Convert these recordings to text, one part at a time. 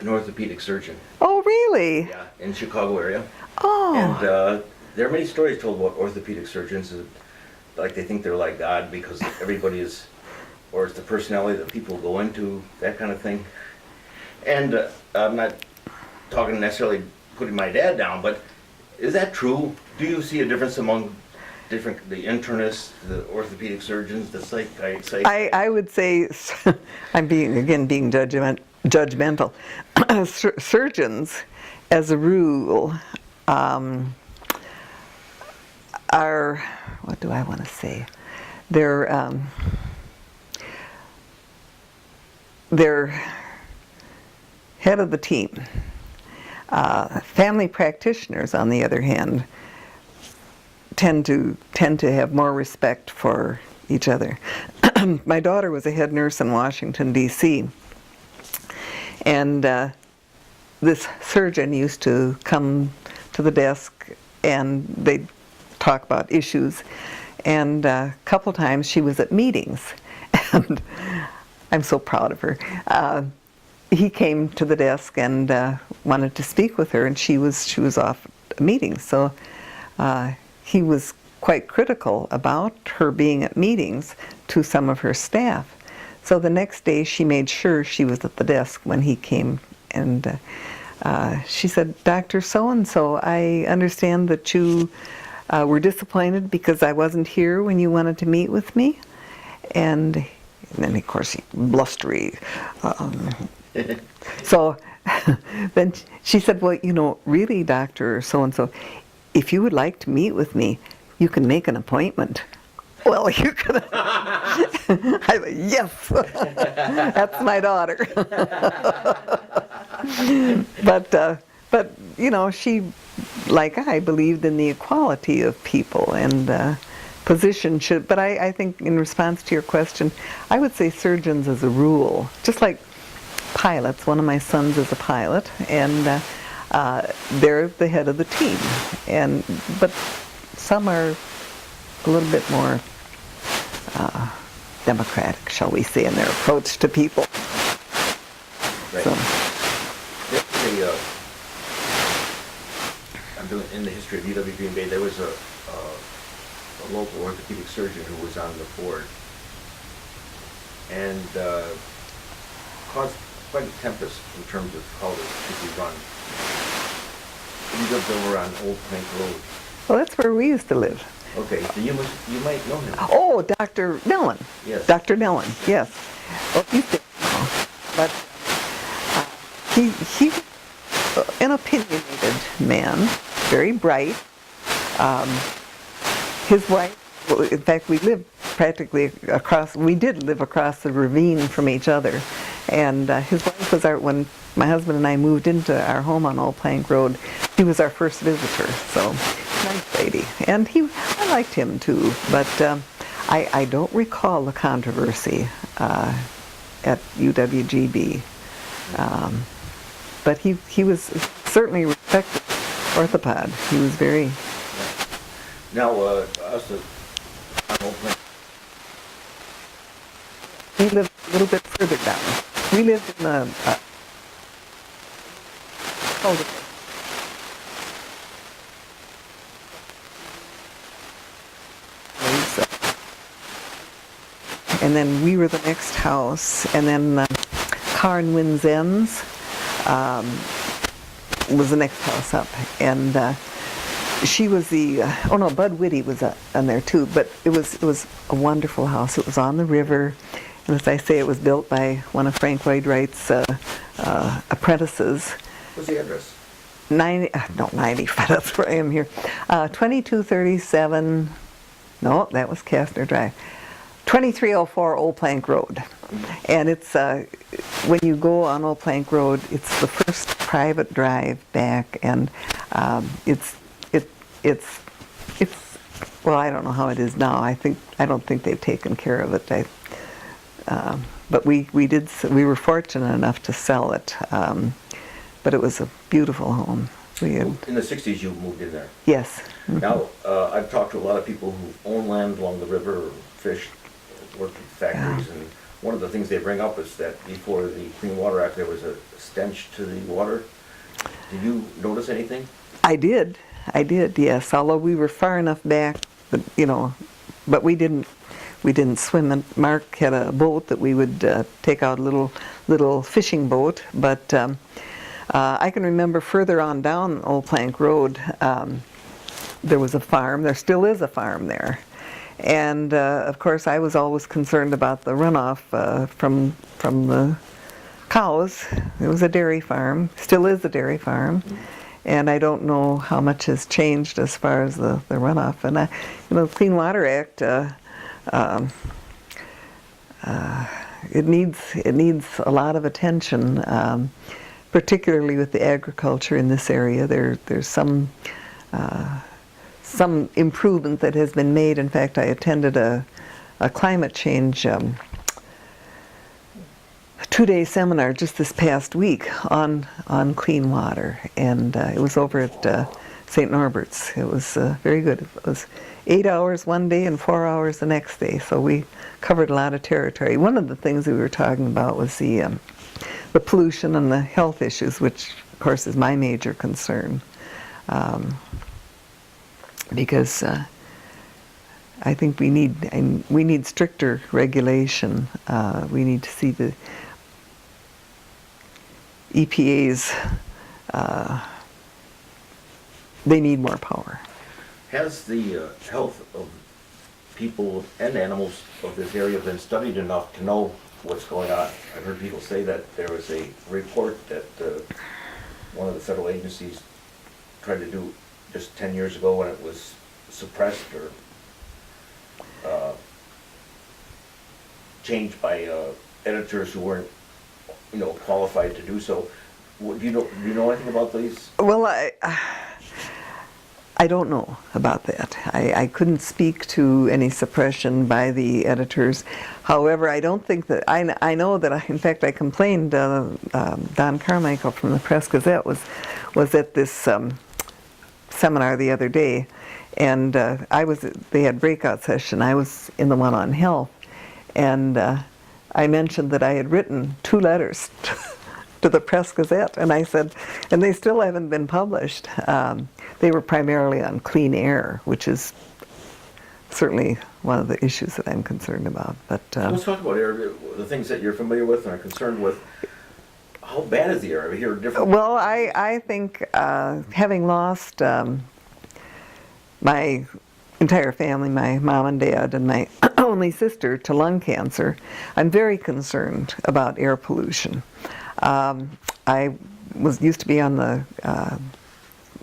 an orthopedic surgeon. Oh, really? Yeah, in Chicago area. Oh. And there are many stories told about orthopedic surgeons. Like they think they're like God because everybody is, or it's the personality that people go into, that kind of thing. And I'm not talking necessarily putting my dad down, but is that true? Do you see a difference among the internists, the orthopedic surgeons, the I would say, I'm being judgmental. Surgeons, as a rule, are, what do I want to say? They're head of the team. Family practitioners, on the other hand, tend to have more respect for each other. My daughter was a head nurse in Washington, D.C., and this surgeon used to come to the desk and they'd talk about issues. And a couple times she was at meetings, and I'm so proud of her. He came to the desk and wanted to speak with her, and she was off at a meeting. So he was quite critical about her being at meetings to some of her staff. So the next day she made sure she was at the desk when he came, and she said, "Dr. So-and-so, I understand that you were disappointed because I wasn't here when you wanted to meet with me." And then, of course, he blustery. So then she said, "Well, really, Dr. So-and-so, if you would like to meet with me, you can make an appointment." Well, you could. I said, "Yes, that's my daughter." But she, like I, believed in the equality of people, and position should. But I think, in response to your question, I would say surgeons, as a rule, just like pilots. One of my sons is a pilot, and they're the head of the team. But some are a little bit more democratic, shall we say, in their approach to people. Right. So. In the history of UW Green Bay, there was a local orthopedic surgeon who was on the board and caused quite a tempest in terms of how this should be run. He lived over on Old Plank Road. Well, that's where we used to live. Okay, so you might know him. Oh, Dr. Nellen. Yes. Dr. Nellen, yes. Well, he's dead now. But he an opinionated man, very bright. His wife, well, in fact, we lived practically we did live across the ravine from each other. And his wife was when my husband and I moved into our home on Old Plank Road, she was our first visitor. So, nice lady. And I liked him too, but I don't recall the controversy at UWGB. But he was certainly a respected orthopod. He was very... Now, us on Old Plank. He lived a little bit further down. We lived in the and then we were the next house, and then Karen Winzen's was the next house up, and she was the Bud Whitty was on there too, but it was a wonderful house. It was on the river, and as I say, it was built by one of Frank Lloyd Wright's apprentices. What's the address? 95, that's where I am here. 2237, no, that was Kastner Drive. 2304 Old Plank Road. And it's, when you go on Old Plank Road, it's the first private drive back, and it's well, I don't know how it is now. I don't think they've taken care of it. But we were fortunate enough to sell it. But it was a beautiful home. In the 60s you moved in there? Yes. Mm-hmm. Now, I've talked to a lot of people who own land along the river, or fished, worked in factories, and one of the things they bring up is that before the Clean Water Act, there was a stench to the water. Did you notice anything? I did, yes, although we were far enough back, that, but we didn't swim. And Mark had a boat that we would take out, a little fishing boat, but I can remember further on down Old Plank Road, there was a farm, there still is a farm there. And of course I was always concerned about the runoff from the cows. It was a dairy farm, still is a dairy farm. And I don't know how much has changed as far as the runoff. And the Clean Water Act, it needs a lot of attention, particularly with the agriculture in this area. There's some improvement that has been made. In fact, I attended a climate change 2-day seminar just this past week on clean water, and it was over at St. Norbert's. It was very good. It was 8 hours one day and 4 hours the next day, so we covered a lot of territory. One of the things we were talking about was the pollution and the health issues, which of course is my major concern, because I think we need stricter regulation. We need to see the EPA's, they need more power. Has the health of people and animals of this area been studied enough to know what's going on? I've heard people say that there was a report that one of the federal agencies tried to do just 10 years ago when it was suppressed or changed by editors who weren't qualified to do so. Do you know anything about these? Well, I don't know about that. I couldn't speak to any suppression by the editors. However, I don't think that, I know that, in fact, I complained, Don Carmichael from the Press Gazette was at this seminar the other day, and they had breakout session. I was in the one on health, and I mentioned that I had written 2 letters to the Press Gazette, and I said, and they still haven't been published. They were primarily on clean air, which is certainly one of the issues that I'm concerned about. But let's talk about air, the things that you're familiar with and are concerned with. How bad is the air? I hear different. Well, I think having lost my entire family, my mom and dad and my only sister, to lung cancer, I'm very concerned about air pollution. I used to be on the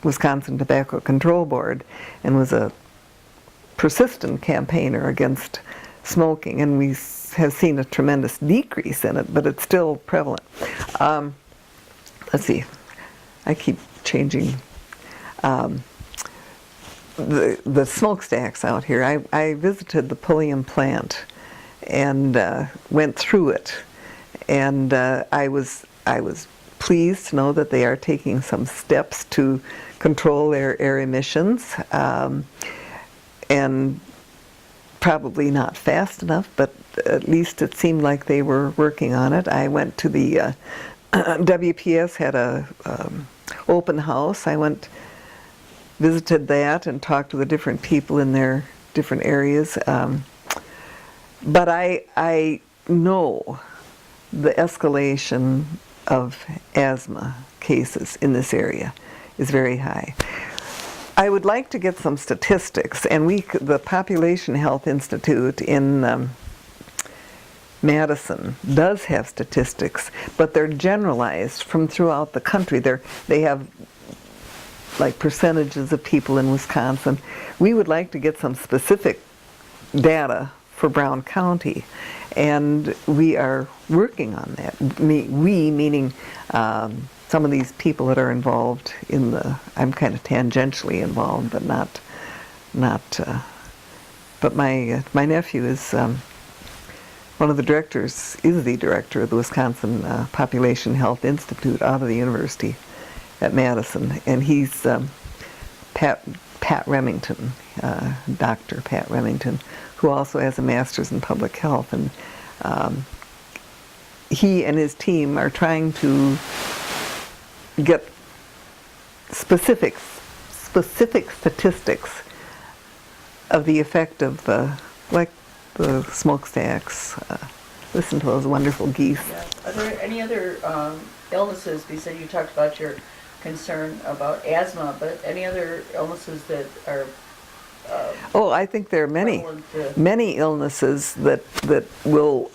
Wisconsin Tobacco Control Board and was a persistent campaigner against smoking, and we have seen a tremendous decrease in it, but it's still prevalent. Let's see, I keep changing. The smokestacks out here, I visited the Pulliam plant and went through it, and I was pleased to know that they are taking some steps to control their air emissions, and probably not fast enough, but at least it seemed like they were working on it. I went to the WPS had a open house. I visited that and talked to the different people in their different areas. But I know the escalation of asthma cases in this area is very high. I would like to get some statistics, and the Population Health Institute in Madison does have statistics, but they're generalized from throughout the country. They have like percentages of people in Wisconsin. We would like to get some specific data for Brown County, and we are working on that. We meaning some of these people that are involved in I'm kind of tangentially involved, but not. But my nephew is one of the directors, is the director of the Wisconsin Population Health Institute out of the university at Madison, and he's Pat Remington, Dr. Pat Remington, who also has a master's in public health, and he and his team are trying to get specific statistics of the effect of, like the smokestacks. Listen to those wonderful geese. Yeah. Are there any other illnesses, besides you talked about your concern about asthma, but any other illnesses that are Oh, I think there are many illnesses that will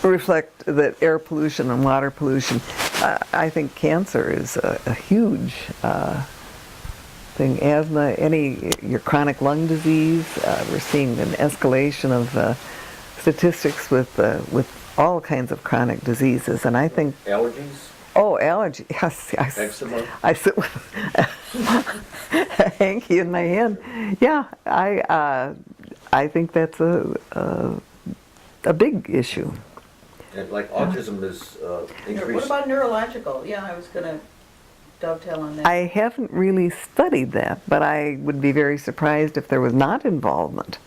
reflect that air pollution and water pollution. I think cancer is a huge thing. Asthma, your chronic lung disease. We're seeing an escalation of statistics with all kinds of chronic diseases, and I think. Allergies? Oh, allergy. Yes, Eczema? I sit with a hanky in my hand. Yeah, I think that's a big issue. And like autism is what increased. about neurological? Yeah, I was gonna dovetail on that. I haven't really studied that, but I would be very surprised if there was not involvement,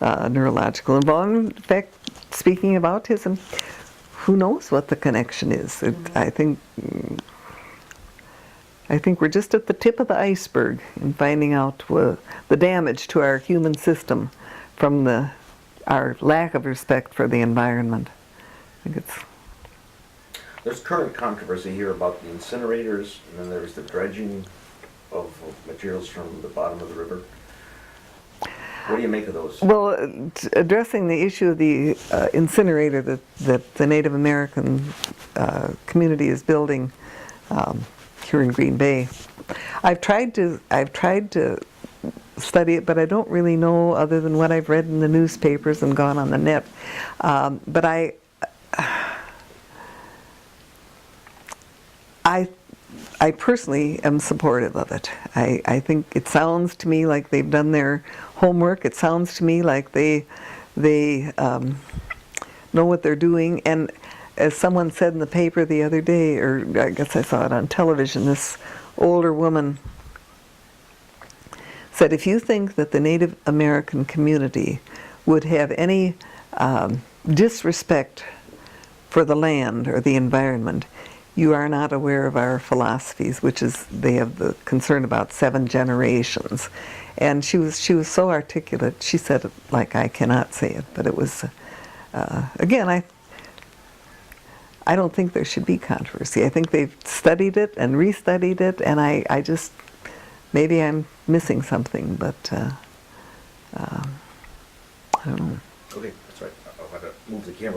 neurological involvement. In fact, speaking of autism, who knows what the connection is? I think we're just at the tip of the iceberg in finding out the damage to our human system from our lack of respect for the environment. I think There's current controversy here about the incinerators, and then there's the dredging of materials from the bottom of the river. What do you make of those? Well, addressing the issue of the incinerator that the Native American community is building here in Green Bay, I've tried to study it, but I don't really know other than what I've read in the newspapers and gone on the net. But I personally am supportive of it. I think it sounds to me like they've done their homework. It sounds to me like they know what they're doing. And as someone said in the paper the other day, or I guess I saw it on television, this older woman said, if you think that the Native American community would have any disrespect for the land or the environment, you are not aware of our philosophies, which is they have the concern about 7 generations. And she was so articulate. She said it like I cannot say it, but it was again, I don't think there should be controversy. I think they've studied it and restudied it, and I just maybe I'm missing something, but I don't know. Okay, that's right. I'll have to move the camera.